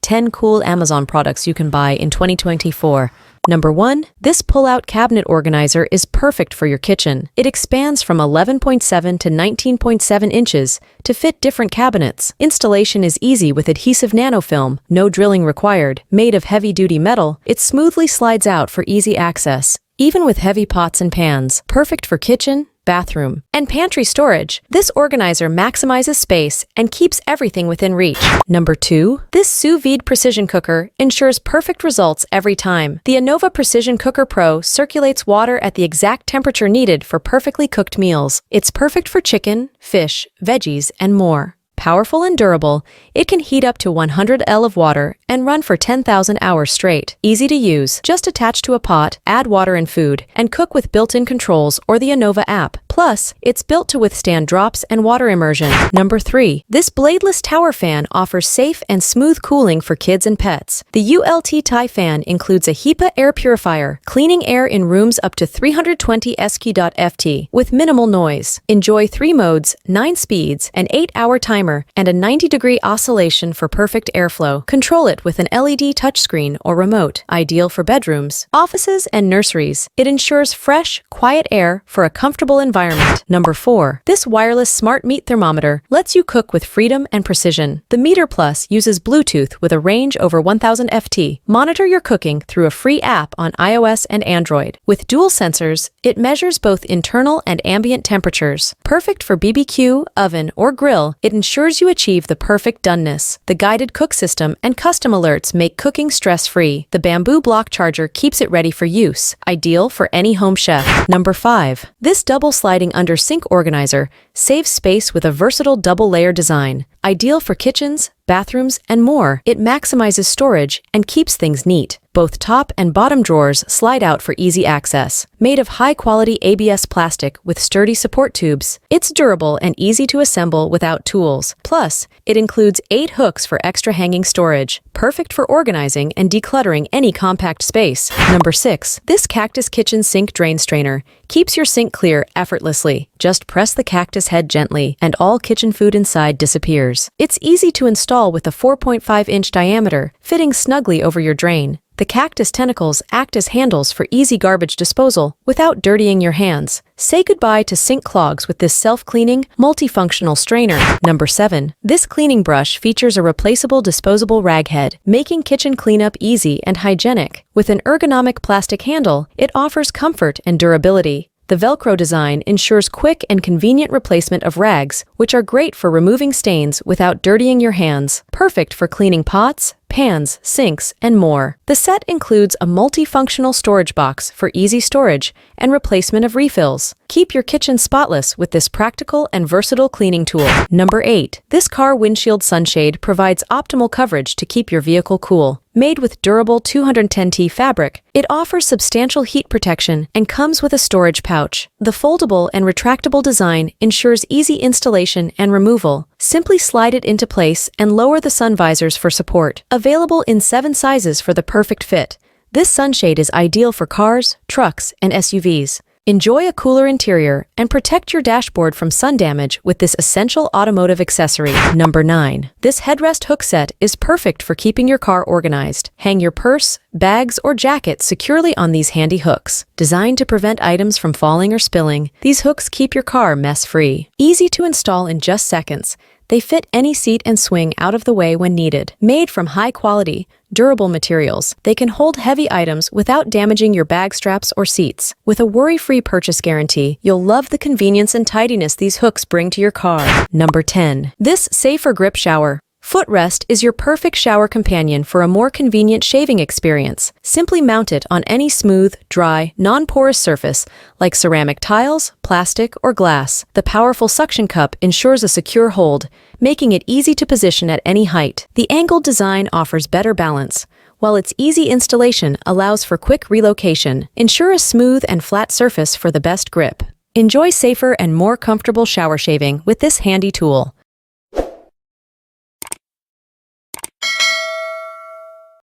10 cool Amazon products you can buy in 2024. Number 1. This pull-out cabinet organizer is perfect for your kitchen. It expands from 11.7 to 19.7 inches to fit different cabinets. Installation is easy with adhesive nanofilm, no drilling required. Made of heavy-duty metal, it smoothly slides out for easy access. Even with heavy pots and pans, perfect for kitchen, bathroom, and pantry storage, this organizer maximizes space and keeps everything within reach. Number 2. This sous vide precision cooker ensures perfect results every time. The Anova Precision Cooker Pro circulates water at the exact temperature needed for perfectly cooked meals. It's perfect for chicken, fish, veggies, and more. Powerful and durable, it can heat up to 100 L of water and run for 10,000 hours straight. Easy to use, just attach to a pot, add water and food, and cook with built-in controls or the Anova app. Plus, it's built to withstand drops and water immersion. Number 3. This bladeless tower fan offers safe and smooth cooling for kids and pets. The ULT TIE fan includes a HEPA air purifier, cleaning air in rooms up to 320 SQ.FT with minimal noise. Enjoy 3 modes, 9 speeds, an 8-hour timer, and a 90-degree oscillation for perfect airflow. Control it with an LED touchscreen or remote, ideal for bedrooms, offices, and nurseries. It ensures fresh, quiet air for a comfortable environment. Number 4. This wireless smart meat thermometer lets you cook with freedom and precision. The Meter Plus uses Bluetooth with a range over 1000 FT. Monitor your cooking through a free app on iOS and Android. With dual sensors, it measures both internal and ambient temperatures. Perfect for BBQ, oven, or grill, it ensures you achieve the perfect doneness. The guided cook system and custom alerts make cooking stress-free. The bamboo block charger keeps it ready for use, ideal for any home chef. Number 5. This double sliding under sink organizer saves space with a versatile double-layer design, ideal for kitchens, bathrooms, and more. It maximizes storage and keeps things neat. Both top and bottom drawers slide out for easy access. Made of high-quality ABS plastic with sturdy support tubes, it's durable and easy to assemble without tools. Plus, it includes 8 hooks for extra hanging storage, perfect for organizing and decluttering any compact space. Number 6. This Cactus Kitchen Sink Drain Strainer keeps your sink clear effortlessly. Just press the cactus head gently, and all kitchen food inside disappears. It's easy to install with a 4.5-inch diameter, fitting snugly over your drain. The cactus tentacles act as handles for easy garbage disposal without dirtying your hands. Say goodbye to sink clogs with this self-cleaning, multifunctional strainer. Number 7. This cleaning brush features a replaceable disposable rag head, making kitchen cleanup easy and hygienic. With an ergonomic plastic handle, it offers comfort and durability. The Velcro design ensures quick and convenient replacement of rags, which are great for removing stains without dirtying your hands. Perfect for cleaning pots, pans, sinks, and more. The set includes a multifunctional storage box for easy storage and replacement of refills. Keep your kitchen spotless with this practical and versatile cleaning tool. Number 8. This car windshield sunshade provides optimal coverage to keep your vehicle cool. Made with durable 210T fabric, it offers substantial heat protection and comes with a storage pouch. The foldable and retractable design ensures easy installation and removal. Simply slide it into place and lower the sun visors for support. Available in 7 sizes for the perfect fit, this sunshade is ideal for cars, trucks, and SUVs. Enjoy a cooler interior and protect your dashboard from sun damage with this essential automotive accessory. Number 9. This headrest hook set is perfect for keeping your car organized. Hang your purse, bags, or jacket securely on these handy hooks. Designed to prevent items from falling or spilling, these hooks keep your car mess-free. Easy to install in just seconds, they fit any seat and swing out of the way when needed. Made from high-quality, durable materials, they can hold heavy items without damaging your bag straps or seats. With a worry-free purchase guarantee, you'll love the convenience and tidiness these hooks bring to your car. Number 10. This Safer Grip Shower Footrest is your perfect shower companion for a more convenient shaving experience. Simply mount it on any smooth, dry, non-porous surface like ceramic tiles, plastic, or glass. The powerful suction cup ensures a secure hold, making it easy to position at any height. The angled design offers better balance, while its easy installation allows for quick relocation. Ensure a smooth and flat surface for the best grip. Enjoy safer and more comfortable shower shaving with this handy tool.